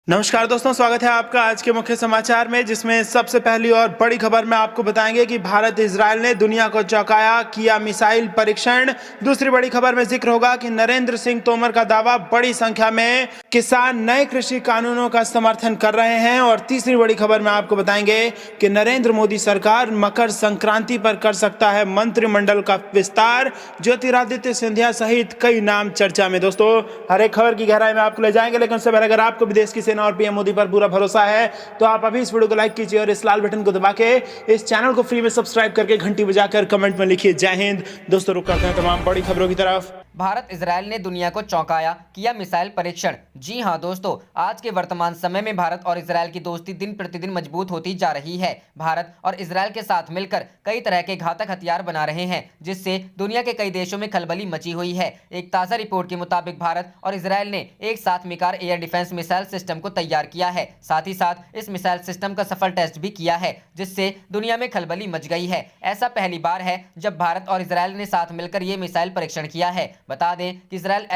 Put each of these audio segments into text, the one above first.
नमस्कार दोस्तों, स्वागत है आपका आज के मुख्य समाचार में, जिसमें सबसे पहली और बड़ी खबर में आपको बताएंगे कि भारत इजरायल ने दुनिया को चौंकाया, किया मिसाइल परीक्षण। दूसरी बड़ी खबर में जिक्र होगा कि नरेंद्र सिंह तोमर का दावा, बड़ी संख्या में किसान नए कृषि कानूनों का समर्थन कर रहे हैं। और तीसरी बड़ी खबर में आपको बताएंगे कि नरेंद्र मोदी सरकार मकर संक्रांति पर कर सकता है मंत्रिमंडल का विस्तार। ज्योतिरादित्य सिंधिया सहित कई नाम चर्चा में। दोस्तों, हर एक खबर की गहराई में आपको ले जाएंगे, लेकिन उससे पहले अगर आपको भी देश की सेना और पीएम मोदी पर पूरा भरोसा है तो आप अभी इस वीडियो को लाइक कीजिए और इस लाल बटन को दबा के इस चैनल को फ्री में सब्सक्राइब करके घंटी बजाकर कमेंट में लिखिए जय हिंद। दोस्तों, रुक करते हैं तमाम बड़ी खबरों की तरफ। भारत इजरायल ने दुनिया को चौंकाया, किया मिसाइल परीक्षण। जी हां दोस्तों, आज के वर्तमान समय में भारत और इजरायल की दोस्ती दिन प्रतिदिन मजबूत होती जा रही है। भारत और इजरायल के साथ मिलकर कई तरह के घातक हथियार बना रहे हैं, जिससे दुनिया के कई देशों में खलबली मची हुई है। एक ताज़ा रिपोर्ट के मुताबिक भारत और इजरायल ने एक साथ मिकार एयर डिफेंस मिसाइल सिस्टम को तैयार किया है। साथ ही साथ इस मिसाइल सिस्टम का सफल टेस्ट भी किया है, जिससे दुनिया में खलबली मच गई है। ऐसा पहली बार है जब भारत और इजरायल ने साथ मिलकर ये मिसाइल परीक्षण किया है। बता दें कि इजरायल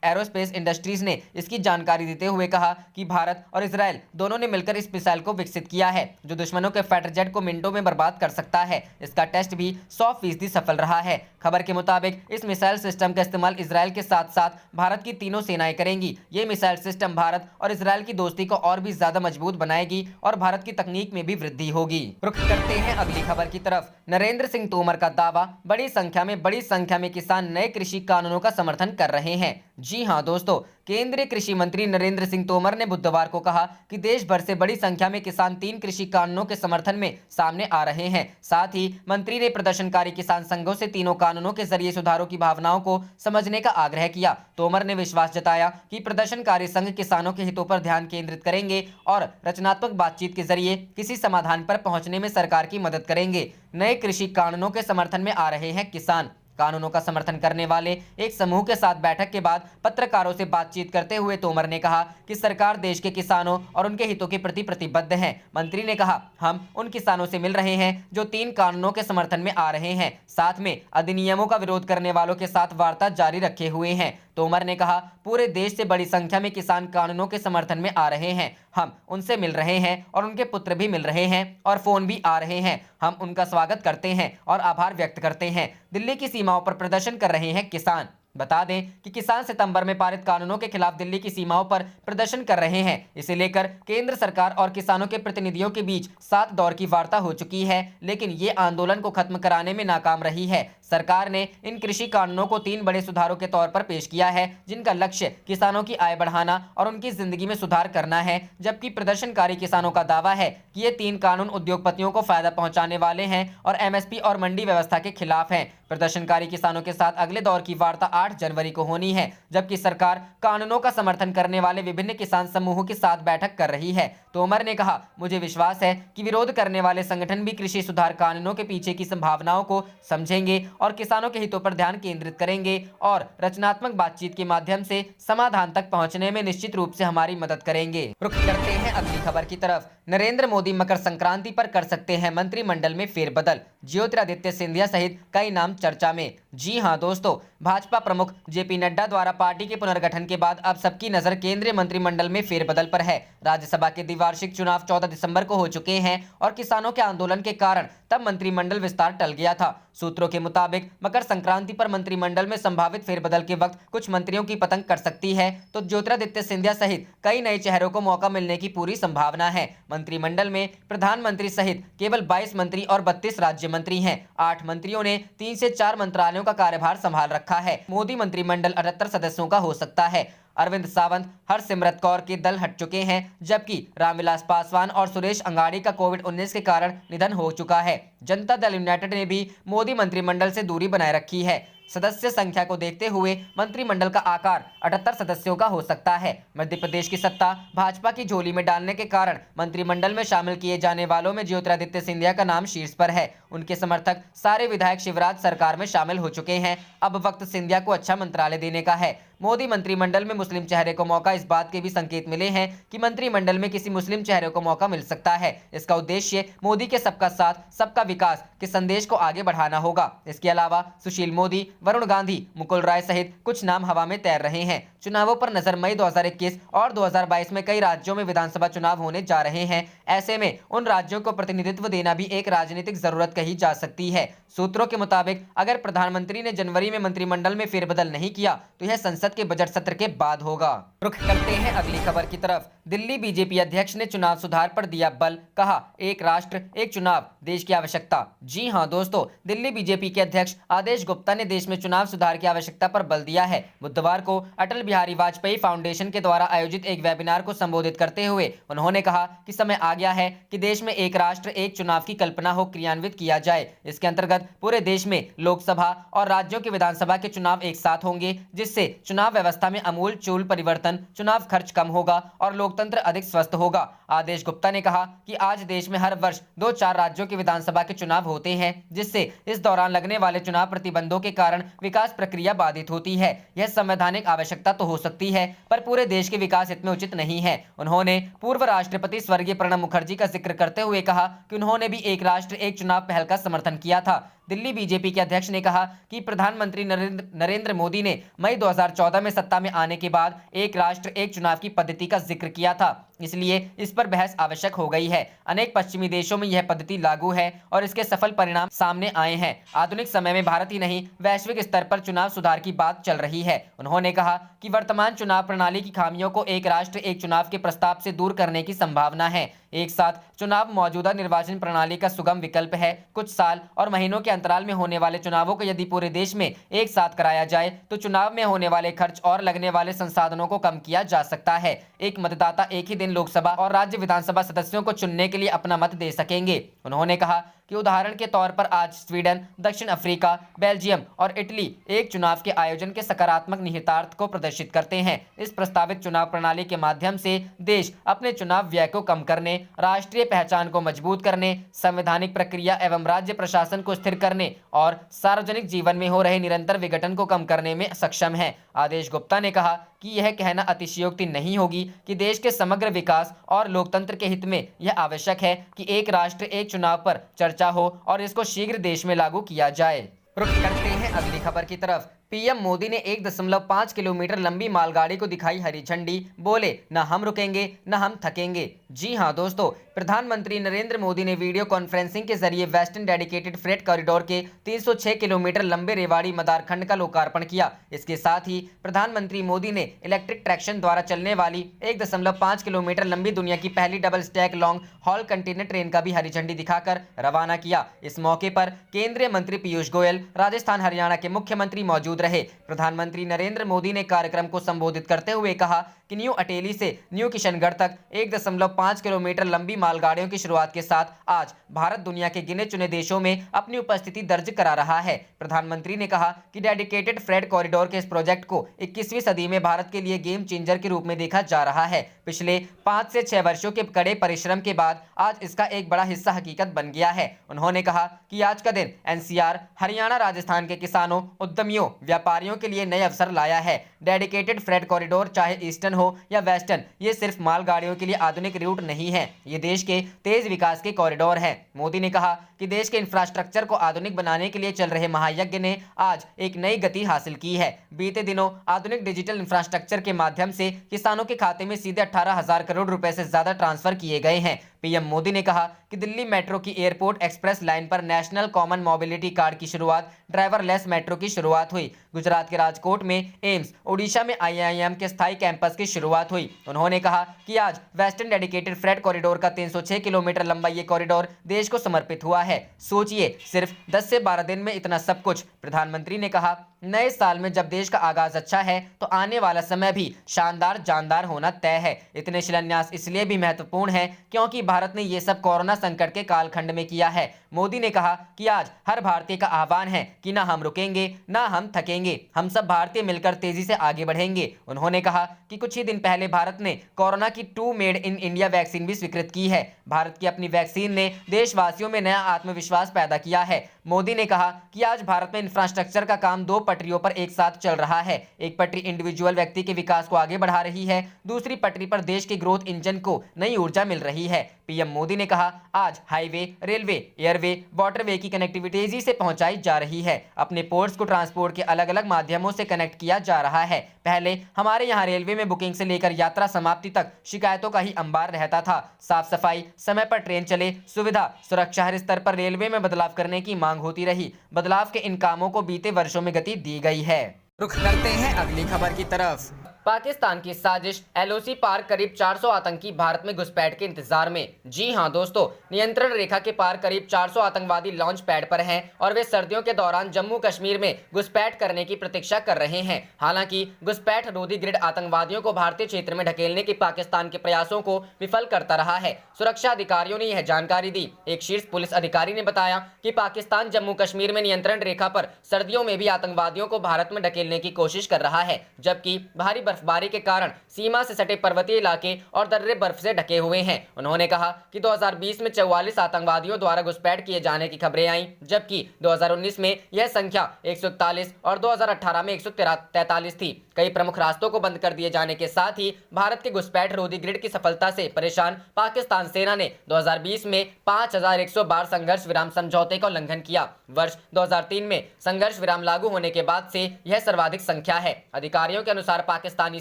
एरोस्पेस इंडस्ट्रीज ने इसकी जानकारी देते हुए कहा कि भारत और इजरायल दोनों ने मिलकर इस मिसाइल को विकसित किया है, जो दुश्मनों के फाइटर जेट को मिनटों में बर्बाद कर सकता है। इसका टेस्ट भी 100% सफल रहा है। खबर के मुताबिक इस मिसाइल सिस्टम का इस्तेमाल इजरायल के साथ साथ भारत की तीनों सेनाएं करेंगी। ये मिसाइल सिस्टम भारत और इजरायल की दोस्ती को और भी ज्यादा मजबूत बनाएगी और भारत की तकनीक में भी वृद्धि होगी। रुख करते हैं अगली खबर की तरफ। नरेंद्र सिंह तोमर का दावा, बड़ी संख्या में किसान नए कृषि कानूनों का समर्थन कर रहे हैं। जी हां दोस्तों, केंद्रीय कृषि मंत्री नरेंद्र सिंह तोमर ने बुधवार को कहा कि देश भर से बड़ी संख्या में किसान 3 कृषि कानूनों के समर्थन में सामने आ रहे हैं। साथ ही मंत्री ने प्रदर्शनकारी किसान संघों से तीनों कानूनों के जरिए सुधारों की भावनाओं को समझने का आग्रह किया। तोमर ने विश्वास जताया कि प्रदर्शनकारी संघ किसानों के हितों पर ध्यान केंद्रित करेंगे और रचनात्मक बातचीत के जरिए किसी समाधान पर पहुंचने में सरकार की मदद करेंगे। नए कृषि कानूनों के समर्थन में आ रहे हैं किसान। कानूनों का समर्थन करने वाले एक समूह के साथ बैठक के बाद पत्रकारों से बातचीत करते हुए तोमर ने कहा कि सरकार देश के किसानों और उनके हितों के प्रति प्रतिबद्ध है। मंत्री ने कहा, हम उन किसानों से मिल रहे हैं जो 3 कानूनों के समर्थन में आ रहे हैं, साथ में अधिनियमों का विरोध करने वालों के साथ वार्ता जारी रखे हुए हैं। तोमर ने कहा, पूरे देश से बड़ी संख्या में किसान कानूनों के समर्थन में आ रहे हैं। हम उनसे मिल रहे हैं और उनके पुत्र भी मिल रहे हैं और फोन भी आ रहे हैं। हम उनका स्वागत करते हैं और आभार व्यक्त करते हैं। दिल्ली की सीमाओं पर प्रदर्शन कर रहे हैं किसान। बता दें कि किसान सितंबर में पारित कानूनों के खिलाफ दिल्ली की सीमाओं पर प्रदर्शन कर रहे हैं। इसे लेकर केंद्र सरकार और किसानों के प्रतिनिधियों के बीच 7 दौर की वार्ता हो चुकी है, लेकिन ये आंदोलन को खत्म कराने में नाकाम रही है। सरकार ने इन कृषि कानूनों को 3 बड़े सुधारों के तौर पर पेश किया है, जिनका लक्ष्य किसानों की आय बढ़ाना और उनकी जिंदगी में सुधार करना है। जबकि प्रदर्शनकारी किसानों का दावा है कि ये 3 कानून उद्योगपतियों को फायदा पहुंचाने वाले हैं और एमएसपी और मंडी व्यवस्था के खिलाफ हैं। प्रदर्शनकारी किसानों के साथ अगले दौर की वार्ता 8 जनवरी को होनी है, जबकि सरकार कानूनों का समर्थन करने वाले विभिन्न किसान समूहों के साथ बैठक कर रही है। तोमर ने कहा, मुझे विश्वास है कि विरोध करने वाले संगठन भी कृषि सुधार कानूनों के पीछे की संभावनाओं को समझेंगे और किसानों के हितों पर ध्यान केंद्रित करेंगे और रचनात्मक बातचीत के माध्यम से समाधान तक पहुंचने में निश्चित रूप से हमारी मदद करेंगे। रुख करते हैं अगली खबर की तरफ। नरेंद्र मोदी मकर संक्रांति पर कर सकते हैं मंत्रिमंडल में फेरबदल। ज्योतिरादित्य सिंधिया सहित कई नाम चर्चा में। जी हां दोस्तों, भाजपा प्रमुख जेपी नड्डा द्वारा पार्टी के पुनर्गठन के बाद अब सबकी नजर केंद्रीय मंत्रिमंडल में फेरबदल पर है। राज्यसभा के द्विवार्षिक चुनाव 14 दिसंबर को हो चुके हैं और किसानों के आंदोलन के कारण तब मंत्रिमंडल विस्तार टल गया था। सूत्रों के मुताबिक मकर संक्रांति पर मंत्रिमंडल में संभावित फेरबदल के वक्त कुछ मंत्रियों की पतंग कट सकती है, तो ज्योतिरादित्य सिंधिया सहित कई नए चेहरों को मौका मिलने की पूरी संभावना है। मंत्रिमंडल में प्रधानमंत्री सहित केवल 22 मंत्री और 32 राज्य मंत्री हैं। 8 मंत्रियों ने 3 से 4 मंत्रालयों का कार्यभार संभाल रखा है। मोदी मंत्रिमंडल 78 सदस्यों का हो सकता है। अरविंद सावंत, हरसिमरत कौर के दल हट चुके हैं, जबकि रामविलास पासवान और सुरेश अंगाड़ी का कोविड-19 के कारण निधन हो चुका है। जनता दल यूनाइटेड ने भी मोदी मंत्रिमंडल से दूरी बनाए रखी है। सदस्य संख्या को देखते हुए मंत्रिमंडल का आकार 78 सदस्यों का हो सकता है। मध्य प्रदेश की सत्ता भाजपा की झोली में डालने के कारण मंत्रिमंडल में शामिल किए जाने वालों में ज्योतिरादित्य सिंधिया का नाम शीर्ष पर है। उनके समर्थक सारे विधायक शिवराज सरकार में शामिल हो चुके हैं। अब वक्त सिंधिया को अच्छा मंत्रालय देने का है। मोदी मंत्रिमंडल में मुस्लिम चेहरे को मौका। इस बात के भी संकेत मिले हैं कि मंत्रिमंडल में किसी मुस्लिम चेहरे को मौका मिल सकता है। इसका उद्देश्य मोदी के सबका साथ सबका विकास के संदेश को आगे बढ़ाना होगा। इसके अलावा सुशील मोदी, वरुण गांधी, मुकुल राय सहित कुछ नाम हवा में तैर रहे हैं। चुनावों पर नजर। मई 2021 और 2022 में कई राज्यों में विधानसभा चुनाव होने जा रहे हैं। ऐसे में उन राज्यों को प्रतिनिधित्व देना भी एक राजनीतिक जरूरत कही जा सकती है। सूत्रों के मुताबिक अगर प्रधानमंत्री ने जनवरी में मंत्रिमंडल में फेरबदल नहीं किया तो यह संसद के बजट सत्र के बाद होगा। रुख करते हैं अगली खबर की तरफ। दिल्ली बीजेपी अध्यक्ष ने चुनाव सुधार पर दिया बल। कहा, एक राष्ट्र एक चुनाव देश की आवश्यकता। जी हां दोस्तों, दिल्ली बीजेपी के अध्यक्ष आदेश गुप्ता ने देश में चुनाव सुधार की आवश्यकता पर बल दिया है। बुधवार को अटल बिहारी वाजपेयी फाउंडेशन के द्वारा आयोजित एक वेबिनार को संबोधित करते हुए उन्होंने कहा कि समय आ गया है कि देश में एक राष्ट्र एक चुनाव की कल्पना हो क्रियान्वित किया जाए। इसके अंतर्गत पूरे देश में लोकसभा और राज्यों के विधानसभा के चुनाव एक साथ होंगे, जिससे चुनाव व्यवस्था में आमूल चूल परिवर्तन, चुनाव खर्च कम होगा और लोकतंत्र अधिक स्वस्थ होगा। आदेश गुप्ता ने कहा कि आज देश में हर वर्ष 2-4 राज्यों के विधानसभा के चुनाव होते हैं, जिससे इस दौरान लगने वाले चुनाव प्रतिबंधों के कारण विकास प्रक्रिया बाधित होती है। यह संवैधानिक आवश्यकता तो हो सकती है, पर पूरे देश के विकास हित में उचित नहीं है। उन्होंने पूर्व राष्ट्रपति स्वर्गीय प्रणब मुखर्जी का जिक्र करते हुए कहा कि उन्होंने भी एक राष्ट्र एक चुनाव पहल का समर्थन किया था। दिल्ली बीजेपी के अध्यक्ष ने कहा कि प्रधानमंत्री नरेंद्र मोदी ने मई 2014 में सत्ता में आने के बाद एक राष्ट्र एक चुनाव की पद्धति का जिक्र किया था, इसलिए इस पर बहस आवश्यक हो गई है। अनेक पश्चिमी देशों में यह पद्धति लागू है और इसके सफल परिणाम सामने आए हैं। आधुनिक समय में भारत ही नहीं, वैश्विक स्तर पर चुनाव सुधार की बात चल रही है। उन्होंने कहा कि वर्तमान चुनाव प्रणाली की खामियों को एक राष्ट्र एक चुनाव के प्रस्ताव से दूर करने की संभावना है। एक साथ चुनाव मौजूदा निर्वाचन प्रणाली का सुगम विकल्प है। कुछ साल और महीनों के अंतराल में होने वाले चुनावों को यदि पूरे देश में एक साथ कराया जाए तो चुनाव में होने वाले खर्च और लगने वाले संसाधनों को कम किया जा सकता है। एक मतदाता एक ही दिन लोकसभा और राज्य विधानसभा सदस्यों को चुनने के लिए अपना मत दे सकेंगे। उन्होंने कहा कि उदाहरण के तौर पर आज स्वीडन, दक्षिण अफ्रीका, बेल्जियम और इटली एक चुनाव के आयोजन के सकारात्मक निहितार्थ को प्रदर्शित करते हैं। इस प्रस्तावित चुनाव प्रणाली के माध्यम से देश अपने चुनाव व्यय को कम करने, राष्ट्रीय पहचान को मजबूत करने, संवैधानिक प्रक्रिया एवं राज्य प्रशासन को स्थिर करने और सार्वजनिक जीवन में हो रहे निरंतर विघटन को कम करने में सक्षम है। आदेश गुप्ता ने कहा कि यह कहना अतिशयोक्ति नहीं होगी कि देश के समग्र विकास और लोकतंत्र के हित में यह आवश्यक है कि एक राष्ट्र एक चुनाव पर चर्चा हो और इसको शीघ्र देश में लागू किया जाए। रुख करते हैं अगली खबर की तरफ। पीएम मोदी ने 1.5 किलोमीटर लंबी मालगाड़ी को दिखाई हरी झंडी। बोले, न हम रुकेंगे न हम थकेंगे। जी हां दोस्तों, प्रधानमंत्री नरेंद्र मोदी ने वीडियो कॉन्फ्रेंसिंग के जरिए वेस्टर्न डेडिकेटेड फ्रेट कॉरिडोर के 306 किलोमीटर लंबे रेवाड़ी मदार खंड का लोकार्पण किया। इसके साथ ही प्रधानमंत्री मोदी ने इलेक्ट्रिक ट्रैक्शन द्वारा चलने वाली 1.5 किलोमीटर लंबी दुनिया की पहली double stack long haul container train का भी हरी झंडी दिखाकर रवाना किया। इस मौके पर केंद्रीय मंत्री पीयूष गोयल, राजस्थान हरियाणा के मुख्यमंत्री मौजूद रहे। प्रधानमंत्री नरेंद्र मोदी ने कार्यक्रम को संबोधित करते हुए कहा कि न्यू अटेली से न्यू किशनगढ़ तक 1.5 किलोमीटर लंबी मालगाड़ियों की शुरुआत के साथ आज भारत दुनिया के गिने चुने देशों में अपनी उपस्थिति दर्ज करा रहा है। प्रधानमंत्री ने कहा कि डेडिकेटेड फ्रेट कॉरिडोर के इस प्रोजेक्ट को 21वीं सदी में भारत के लिए गेम चेंजर के रूप में देखा जा रहा है। पिछले 5 से 6 वर्षों के कड़े परिश्रम के बाद आज इसका एक बड़ा हिस्सा हकीकत बन गया है। उन्होंने कहा कि आज का दिन एनसीआर, हरियाणा, राजस्थान के किसानों, उद्यमियों, व्यापारियों के लिए नए अवसर लाया है। डेडिकेटेड फ्रेट कॉरिडोर चाहे ईस्टर्न हो या वेस्टर्न, ये सिर्फ मालगाड़ियों के लिए आधुनिक रूट नहीं है, ये देश के तेज विकास के कॉरिडोर है। मोदी ने कहा कि देश के इंफ्रास्ट्रक्चर को आधुनिक बनाने के लिए चल रहे महायज्ञ ने आज एक नई गति हासिल की है। बीते दिनों आधुनिक डिजिटल इंफ्रास्ट्रक्चर के माध्यम से किसानों के खाते में सीधे 18,000 करोड़ रुपए से ज्यादा ट्रांसफर किए गए हैं। पीएम मोदी ने कहा कि दिल्ली मेट्रो की एयरपोर्ट एक्सप्रेस लाइन पर नेशनल कॉमन मोबिलिटी कार्ड की शुरुआत, ड्राइवरलेस मेट्रो की शुरुआत हुई। गुजरात के राजकोट में एम्स, ओडिशा में आईआईएम के स्थायी कैंपस की शुरुआत हुई। उन्होंने कहा कि आज वेस्टर्न डेडिकेटेड फ्रेट कॉरिडोर का 306 किलोमीटर लंबा ये कॉरिडोर देश को समर्पित हुआ है। सोचिए, सिर्फ 10 से 12 दिन में इतना सब कुछ। प्रधानमंत्री ने कहा, नए साल में जब देश का आगाज अच्छा है तो आने वाला समय भी शानदार जानदार होना तय है। इतने शिलान्यास इसलिए भी महत्वपूर्ण है क्योंकि भारत ने ये सब कोरोना संकट के कालखंड में किया है। मोदी ने कहा कि आज हर भारतीय का आह्वान है कि ना हम रुकेंगे ना हम थकेंगे, हम सब भारतीय मिलकर तेजी से आगे बढ़ेंगे। उन्होंने कहा कि कुछ ही दिन पहले भारत ने कोरोना की 2 मेड इन इंडिया वैक्सीन भी स्वीकृत की है। भारत की अपनी वैक्सीन ने देशवासियों में नया आत्मविश्वास पैदा किया है। मोदी ने कहा कि आज भारत में इंफ्रास्ट्रक्चर का काम 2 पटरियों पर एक साथ चल रहा है। एक पटरी इंडिविजुअल व्यक्ति के विकास को आगे बढ़ा रही है, दूसरी पटरी पर देश के ग्रोथ इंजन को नई ऊर्जा मिल रही है। पीएम मोदी ने कहा, आज हाईवे, रेलवे, एयरवे, वाटरवे की कनेक्टिविटी तेजी से पहुंचाई जा रही है। अपने पोर्ट्स को ट्रांसपोर्ट के अलग अलग माध्यमों से कनेक्ट किया जा रहा है। पहले हमारे यहाँ रेलवे में बुकिंग से लेकर यात्रा समाप्ति तक शिकायतों का ही अंबार रहता था। साफ सफाई, समय पर ट्रेन चले, सुविधा, सुरक्षा, हर स्तर पर रेलवे में बदलाव करने की मांग होती रही। बदलाव के इन कामों को बीते वर्षों में गति दी गई है। रुख करते हैं अगली खबर की तरफ। पाकिस्तान की साजिश, एलओसी पार करीब 400 आतंकी भारत में घुसपैठ के इंतजार में। जी हां दोस्तों, नियंत्रण रेखा के पार करीब 400 आतंकवादी लॉन्च पैड पर हैं और वे सर्दियों के दौरान जम्मू कश्मीर में घुसपैठ करने की प्रतीक्षा कर रहे हैं। हालांकि घुसपैठ रोधी ग्रिड आतंकवादियों को भारतीय क्षेत्र में ढकेलने के पाकिस्तान के प्रयासों को विफल करता रहा है। सुरक्षा अधिकारियों ने यह जानकारी दी। एक शीर्ष पुलिस अधिकारी ने बताया कि पाकिस्तान जम्मू कश्मीर में नियंत्रण रेखा पर सर्दियों में भी आतंकवादियों को भारत में ढकेलने की कोशिश कर रहा है, जबकि भारी बर्फबारी के कारण सीमा से सटे पर्वतीय इलाके और दर्रे बर्फ से ढके हुए हैं। उन्होंने कहा कि 2020 में 44 आतंकवादियों द्वारा घुसपैठ किए जाने की खबरें आईं, जबकि 2019 में यह संख्या 141 और 2018 में 143 थी। कई प्रमुख रास्तों को बंद कर दिए जाने के साथ ही भारत के घुसपैठ रोधी ग्रिड की सफलता से परेशान पाकिस्तान सेना ने 2020 में 5100 बार संघर्ष विराम समझौते का उल्लंघन किया। वर्ष 2003 में संघर्ष विराम लागू होने के बाद से यह सर्वाधिक संख्या है। अधिकारियों के अनुसार पाकिस्तानी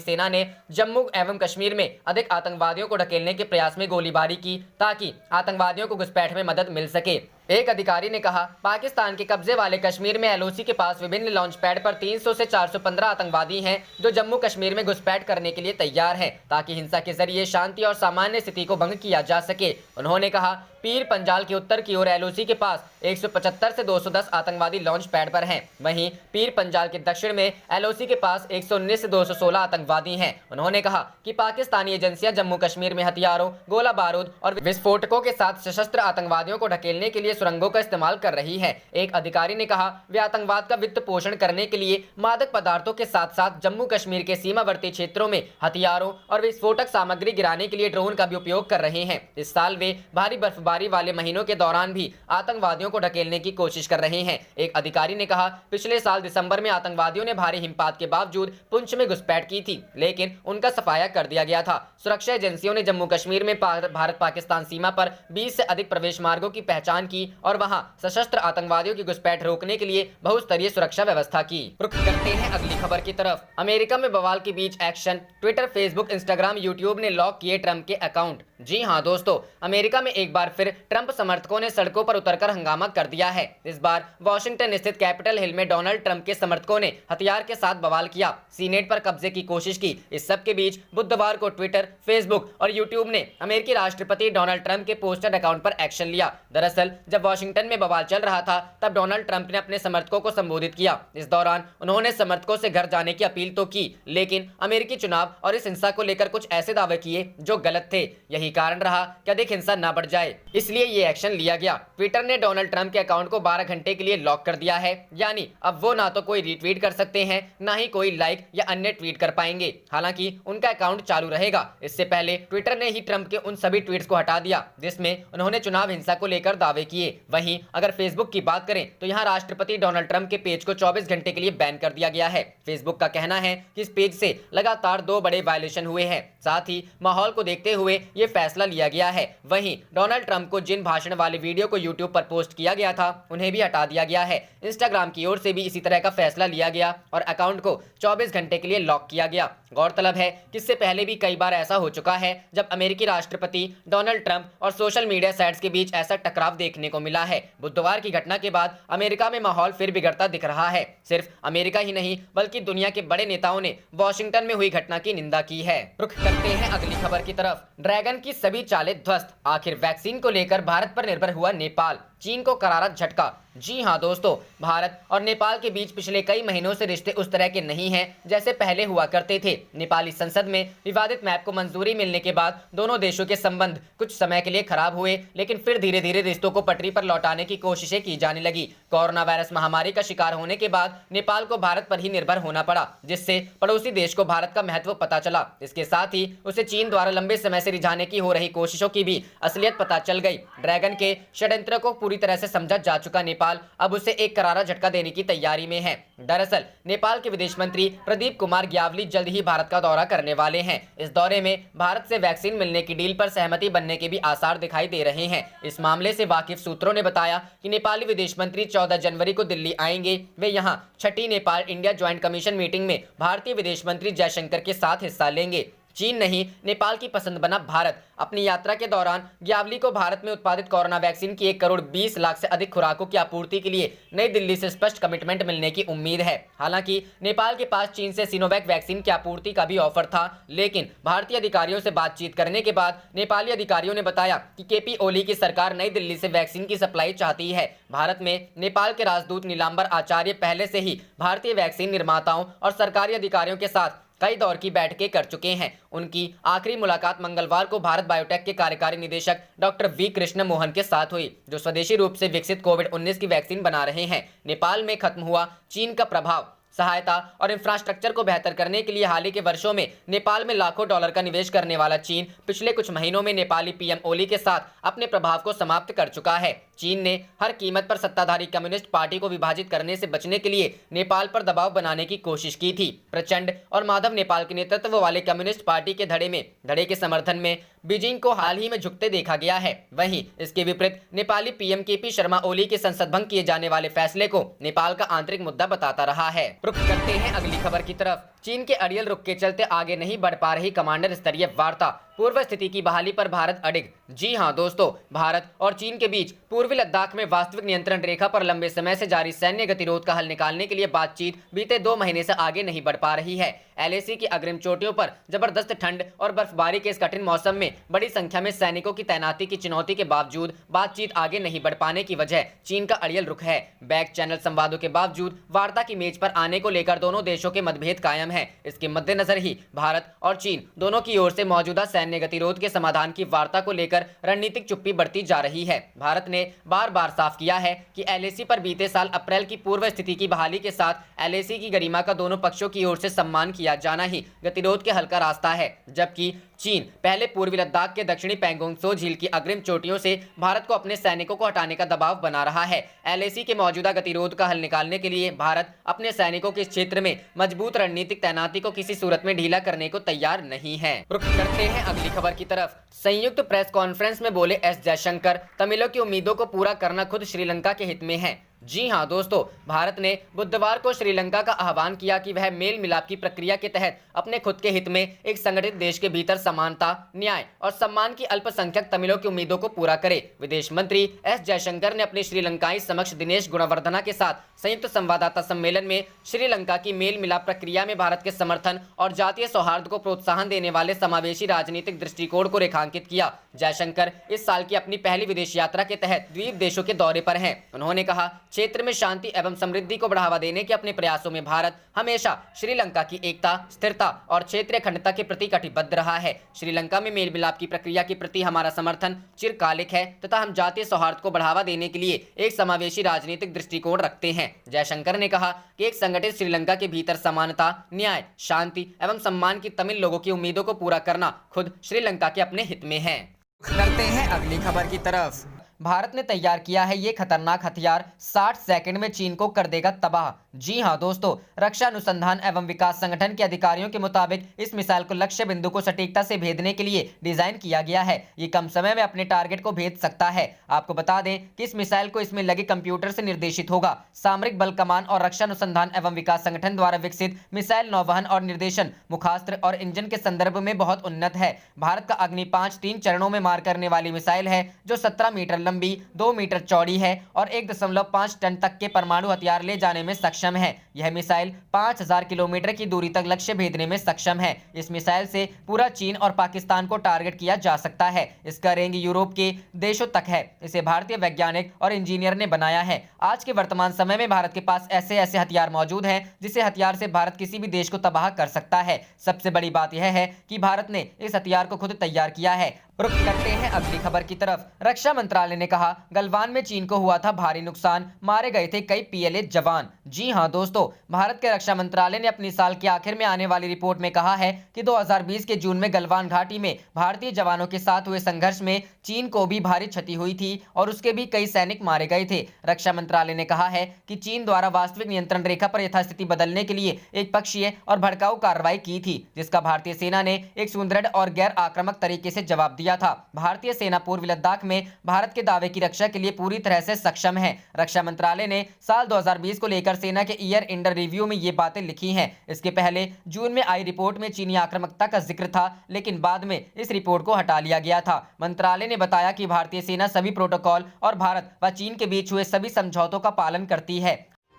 सेना ने जम्मू एवं कश्मीर में अधिक आतंकवादियों को ढकेलने के प्रयास में गोलीबारी की ताकि आतंकवादियों को घुसपैठ में मदद मिल सके। एक अधिकारी ने कहा, पाकिस्तान के कब्जे वाले कश्मीर में एलओसी के पास विभिन्न लॉन्च पैड पर 300 से 415 आतंकवादी हैं जो जम्मू कश्मीर में घुसपैठ करने के लिए तैयार हैं ताकि हिंसा के जरिए शांति और सामान्य स्थिति को भंग किया जा सके। उन्होंने कहा, पीर पंजाल के उत्तर की ओर एलओसी के पास 175 से 210 आतंकवादी लॉन्च पैड पर हैं। वहीं पीर पंजाल के दक्षिण में एलओसी के पास 119 से 216 आतंकवादी हैं। उन्होंने कहा कि पाकिस्तानी एजेंसियां जम्मू कश्मीर में हथियारों, गोला बारूद और विस्फोटकों के साथ सशस्त्र आतंकवादियों को ढकेलने के लिए सुरंगों का इस्तेमाल कर रही है। एक अधिकारी ने कहा, वे आतंकवाद का वित्त पोषण करने के लिए मादक पदार्थों के साथ साथ जम्मू कश्मीर के सीमावर्ती क्षेत्रों में हथियारों और विस्फोटक सामग्री गिराने के लिए ड्रोन का भी उपयोग कर रहे हैं। इस साल वे भारी बर्फबारी वाले महीनों के दौरान भी आतंकवादियों को ढकेलने की कोशिश कर रहे हैं। एक अधिकारी ने कहा, पिछले साल दिसंबर में आतंकवादियों ने भारी हिमपात के बावजूद पुंछ में घुसपैठ की थी, लेकिन उनका सफाया कर दिया गया था। सुरक्षा एजेंसियों ने जम्मू कश्मीर में भारत पाकिस्तान सीमा पर 20 से अधिक प्रवेश मार्गों की पहचान की और वहां सशस्त्र आतंकवादियों की घुसपैठ रोकने के लिए बहुस्तरीय सुरक्षा व्यवस्था की। रुख करते हैं अगली खबर की तरफ। अमेरिका में बवाल के बीच action, Twitter, Facebook, Instagram, YouTube ने लॉक किए ट्रंप के अकाउंट। जी हां दोस्तों, अमेरिका में एक बार फिर ट्रंप समर्थकों ने सड़कों पर उतरकर हंगामा कर दिया है। इस बार वॉशिंगटन स्थित कैपिटल हिल में डोनाल्ड ट्रंप के समर्थकों ने हथियार के साथ बवाल किया, सीनेट पर कब्जे की कोशिश की। इस सब के बीच बुधवार को ट्विटर, फेसबुक और यूट्यूब ने अमेरिकी राष्ट्रपति डोनाल्ड ट्रंप के पोस्टर अकाउंट पर एक्शन लिया। दरअसल जब वॉशिंगटन में बवाल चल रहा था तब डोनाल्ड ट्रंप ने अपने समर्थकों को संबोधित किया। इस दौरान उन्होंने समर्थकों से घर जाने की अपील तो की, लेकिन अमेरिकी चुनाव और इस हिंसा को लेकर कुछ ऐसे दावे किए जो गलत थे। यही कारण रहा कि अधिक हिंसा न बढ़ जाए, इसलिए ये एक्शन लिया गया। ट्विटर ने डोनाल्ड ट्रंप के अकाउंट को 12 घंटे के लिए लॉक कर दिया है, यानी अब वो ना तो कोई रीट्वीट कर सकते हैं, ना ही कोई लाइक या अन्य ट्वीट कर पाएंगे। हालांकि उनका अकाउंट चालू रहेगा। इससे पहले ट्विटर ने ही ट्रंप के उन सभी ट्वीट्स को हटा दिया जिसमें उन्होंने चुनाव हिंसा को लेकर दावे किए। वहीं अगर फेसबुक की बात करें तो यहाँ राष्ट्रपति डोनाल्ड ट्रंप के पेज को 24 घंटे के लिए बैन कर दिया गया है। फेसबुक का कहना है कि इस पेज से लगातार 2 बड़े वायलेशन हुए हैं, साथ ही माहौल को देखते हुए ये फैसला लिया गया है। वहीं डोनाल्ड ट्रंप को जिन भाषण वाले वीडियो को यूट्यूब पर पोस्ट किया गया था उन्हें भी हटा दिया गया है। इंस्टाग्राम की ओर से भी इसी तरह का फैसला लिया गया और अकाउंट को 24 घंटे के लिए लॉक किया गया। गौरतलब है कि इससे पहले भी कई बार ऐसा हो चुका है जब अमेरिकी राष्ट्रपति डोनाल्ड ट्रंप और सोशल मीडिया साइट्स के बीच ऐसा टकराव देखने को मिला है। बुधवार की घटना के बाद अमेरिका में माहौल फिर बिगड़ता दिख रहा है। सिर्फ अमेरिका ही नहीं बल्कि दुनिया के बड़े नेताओं ने वॉशिंगटन में हुई घटना की निंदा की है। रुख करते हैं अगली खबर की तरफ। ड्रैगन की सभी चालें ध्वस्त, आखिर वैक्सीन को लेकर भारत पर निर्भर हुआ नेपाल, चीन को करारा झटका। जी हां दोस्तों, भारत और नेपाल के बीच पिछले कई महीनों से रिश्ते उस तरह के नहीं हैं जैसे पहले हुआ करते थे। नेपाली संसद में विवादित मैप को मंजूरी मिलने के बाद दोनों देशों के संबंध कुछ समय के लिए खराब हुए, लेकिन फिर धीरे धीरे रिश्तों को पटरी पर लौटाने की कोशिशें की जाने लगी। कोरोना वायरस महामारी का शिकार होने के बाद नेपाल को भारत पर ही निर्भर होना पड़ा, जिससे पड़ोसी देश को भारत का महत्व पता चला। इसके साथ ही उसे चीन द्वारा लंबे समय से रिझाने की हो रही कोशिशों की भी असलियत पता चल गई। ड्रैगन के षड्यंत्र को पूरी तरह से समझा जा चुका नेपाल अब उसे एक करारा झटका देने की तैयारी में है। दरअसल नेपाल के विदेश मंत्री प्रदीप कुमार ग्यावली जल्द ही भारत का दौरा करने वाले हैं। इस दौरे में भारत से वैक्सीन मिलने की डील पर सहमति बनने के भी आसार दिखाई दे रहे हैं। इस मामले से वाकिफ सूत्रों ने बताया कि नेपाली विदेश मंत्री 14 जनवरी को दिल्ली आएंगे। वे यहां छठी Nepal India joint commission meeting में भारतीय विदेश मंत्री जयशंकर के साथ हिस्सा लेंगे। चीन नहीं, नेपाल की पसंद बना भारत। अपनी यात्रा के दौरान ग्यावली को भारत में उत्पादित कोरोना वैक्सीन की 1 करोड़ 20 लाख से अधिक खुराकों की आपूर्ति के लिए नई दिल्ली से स्पष्ट कमिटमेंट मिलने की उम्मीद है। हालांकि नेपाल के पास चीन से सिनोवैक वैक्सीन की आपूर्ति का भी ऑफर था, लेकिन भारतीय अधिकारियों से बातचीत करने के बाद नेपाली अधिकारियों ने बताया कि केपी ओली की सरकार नई दिल्ली से वैक्सीन की सप्लाई चाहती है। भारत में नेपाल के राजदूत नीलांबर आचार्य पहले से ही भारतीय वैक्सीन निर्माताओं और सरकारी अधिकारियों के साथ कई दौर की बैठकें कर चुके हैं। उनकी आखिरी मुलाकात मंगलवार को भारत बायोटेक के कार्यकारी निदेशक डॉक्टर वी कृष्ण मोहन के साथ हुई, जो स्वदेशी रूप से विकसित कोविड-19 की वैक्सीन बना रहे हैं। नेपाल में खत्म हुआ चीन का प्रभाव, सहायता और इंफ्रास्ट्रक्चर को बेहतर करने के लिए हाल ही के वर्षों में नेपाल में लाखों डॉलर का निवेश करने वाला चीन पिछले कुछ महीनों में नेपाली पीएम ओली के साथ अपने प्रभाव को समाप्त कर चुका है। चीन ने हर कीमत पर सत्ताधारी कम्युनिस्ट पार्टी को विभाजित करने से बचने के लिए नेपाल पर दबाव बनाने की कोशिश की थी। प्रचंड और माधव नेपाल के नेतृत्व वाले कम्युनिस्ट पार्टी के धड़े के समर्थन में बीजिंग को हाल ही में झुकते देखा गया है। वहीं इसके विपरीत नेपाली पीएम केपी शर्मा ओली के संसद भंग किए जाने वाले फैसले को नेपाल का आंतरिक मुद्दा बताता रहा है। रुख करते हैं अगली खबर की तरफ। चीन के अड़ियल रुख के चलते आगे नहीं बढ़ पा रही कमांडर स्तरीय वार्ता, पूर्व स्थिति की बहाली पर भारत अडिग। जी हां दोस्तों, भारत और चीन के बीच पूर्वी लद्दाख में वास्तविक नियंत्रण रेखा पर लंबे समय से जारी सैन्य गतिरोध का हल निकालने के लिए बातचीत बीते 2 महीने से आगे नहीं बढ़ पा रही है। एलएसी की अग्रिम चोटियों पर जबरदस्त ठंड और बर्फबारी के इस कठिन मौसम में बड़ी संख्या में सैनिकों की तैनाती की चुनौती के बावजूद बातचीत आगे नहीं बढ़ पाने की वजह चीन का अड़ियल रुख है। बैक चैनल संवादों के बावजूद वार्ता की मेज पर आने को लेकर दोनों देशों के मतभेद कायम है। इसके मद्देनजर ही भारत और चीन दोनों की ओर से मौजूदा सैन्य गतिरोध के समाधान की वार्ता को लेकर रणनीतिक चुप्पी बढ़ती जा रही है। भारत ने बार बार साफ किया है कि एलएसी पर बीते साल अप्रैल की पूर्व स्थिति की बहाली के साथ एलएसी की गरिमा का दोनों पक्षों की ओर से सम्मान किया जाना ही गतिरोध के हल का रास्ता है, जबकि चीन पहले पूर्वी लद्दाख के दक्षिणी पैंगोंग त्सो झील की अग्रिम चोटियों से भारत को अपने सैनिकों को हटाने का दबाव बना रहा है। एलएसी के मौजूदा गतिरोध का हल निकालने के लिए भारत अपने सैनिकों के इस क्षेत्र में मजबूत रणनीतिक तैनाती को किसी सूरत में ढीला करने को तैयार नहीं है। रुख करते हैं अगली खबर की तरफ। संयुक्त प्रेस कॉन्फ्रेंस में बोले एस जयशंकर, तमिलों की उम्मीदों को पूरा करना खुद श्रीलंका के हित में है। जी हां दोस्तों, भारत ने बुधवार को श्रीलंका का आह्वान किया कि वह मेल मिलाप की प्रक्रिया के तहत अपने खुद के हित में एक संगठित देश के भीतर समानता, न्याय और सम्मान की अल्पसंख्यक तमिलों की उम्मीदों को पूरा करे। विदेश मंत्री एस जयशंकर ने अपने श्रीलंकाई समक्ष दिनेश गुणवर्धना के साथ संयुक्त संवाददाता सम्मेलन में श्रीलंका की मेल मिलाप प्रक्रिया में भारत के समर्थन और जातीय सौहार्द को प्रोत्साहन देने वाले समावेशी राजनीतिक दृष्टिकोण को रेखांकित किया। जयशंकर इस साल की अपनी पहली विदेश यात्रा के तहत द्वीप देशों के दौरे पर हैं। उन्होंने कहा, क्षेत्र में शांति एवं समृद्धि को बढ़ावा देने के अपने प्रयासों में भारत हमेशा श्रीलंका की एकता, स्थिरता और क्षेत्रीय अखंडता के प्रति कटिबद्ध रहा है। श्रीलंका में मेल मिलाप की प्रक्रिया के प्रति हमारा समर्थन चिरकालिक है तथा हम जातीय सौहार्द को बढ़ावा देने के लिए एक समावेशी राजनीतिक दृष्टिकोण रखते हैं। जयशंकर ने कहा कि एक संगठित श्रीलंका के भीतर समानता, न्याय, शांति एवं सम्मान की तमिल लोगों की उम्मीदों को पूरा करना खुद श्रीलंका के अपने हित में है। करते हैं अगली खबर की तरफ। भारत ने तैयार किया है ये खतरनाक हथियार, 60 सेकंड में चीन को कर देगा तबाह। जी हां दोस्तों, रक्षा अनुसंधान एवं विकास संगठन के अधिकारियों के मुताबिक इस मिसाइल को लक्ष्य बिंदु को सटीकता से भेदने के लिए डिजाइन किया गया है। ये कम समय में अपने टारगेट को भेद सकता है। आपको बता दें कि इस मिसाइल को इसमें लगे कंप्यूटर से निर्देशित होगा। सामरिक बल कमान और रक्षा अनुसंधान एवं विकास संगठन द्वारा विकसित मिसाइल नौवहन और निर्देशन, मुखास्त्र और इंजन के संदर्भ में बहुत उन्नत है। भारत का अग्नि 5 3 चरणों में मार करने वाली मिसाइल है, जो 17 मीटर लंबी, 2 मीटर चौड़ी है और 1.5 टन तक के परमाणु हथियार ले जाने में सक्षम है। यह मिसाइल 5000 किलोमीटर की दूरी तक लक्ष्य भेदने में सक्षम है। इस मिसाइल से पूरा चीन और पाकिस्तान को टारगेट किया जा सकता है। इसका रेंज यूरोप के देशों तक है। इसे भारतीय वैज्ञानिक और इंजीनियर ने बनाया है। आज के वर्तमान समय में भारत के पास ऐसे हथियार मौजूद हैं जिसे हथियार से भारत किसी भी देश को तबाह कर सकता है। सबसे बड़ी बात यह है कि भारत ने इस हथियार को खुद तैयार किया है। रुक करते हैं अगली खबर की तरफ। रक्षा मंत्रालय ने कहा गलवान में चीन को हुआ था भारी नुकसान, मारे गए थे कई पीएलए जवान। जी हां दोस्तों, भारत के रक्षा मंत्रालय ने अपनी साल के आखिर में आने वाली रिपोर्ट में कहा है कि 2020 के जून में गलवान घाटी में भारतीय जवानों के साथ हुए संघर्ष में चीन को भी भारी क्षति हुई थी और उसके भी कई सैनिक मारे गए थे। रक्षा मंत्रालय ने कहा है कि चीन द्वारा वास्तविक नियंत्रण रेखा पर यथास्थिति बदलने के लिए एक पक्षीय और भड़काऊ कार्रवाई की थी, जिसका भारतीय सेना ने एक सुदृढ़ और गैर आक्रामक तरीके से जवाब दिया था। भारतीय सेना पूर्वी लद्दाख में भारत के दावे की रक्षा के लिए पूरी तरह से सक्षम है। रक्षा मंत्रालय ने साल 2020 को लेकर सेना के ईयर इंडर रिव्यू में ये बातें लिखी हैं। इसके पहले जून में आई रिपोर्ट में चीनी आक्रामकता का जिक्र था, लेकिन बाद में इस रिपोर्ट को हटा लिया गया था। मंत्रालय ने बताया कि भारतीय सेना सभी प्रोटोकॉल और भारत व चीन के बीच हुए सभी समझौतों का पालन करती है।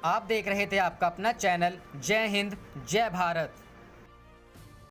आप देख रहे थे आपका अपना चैनल जय हिंद जय भारत।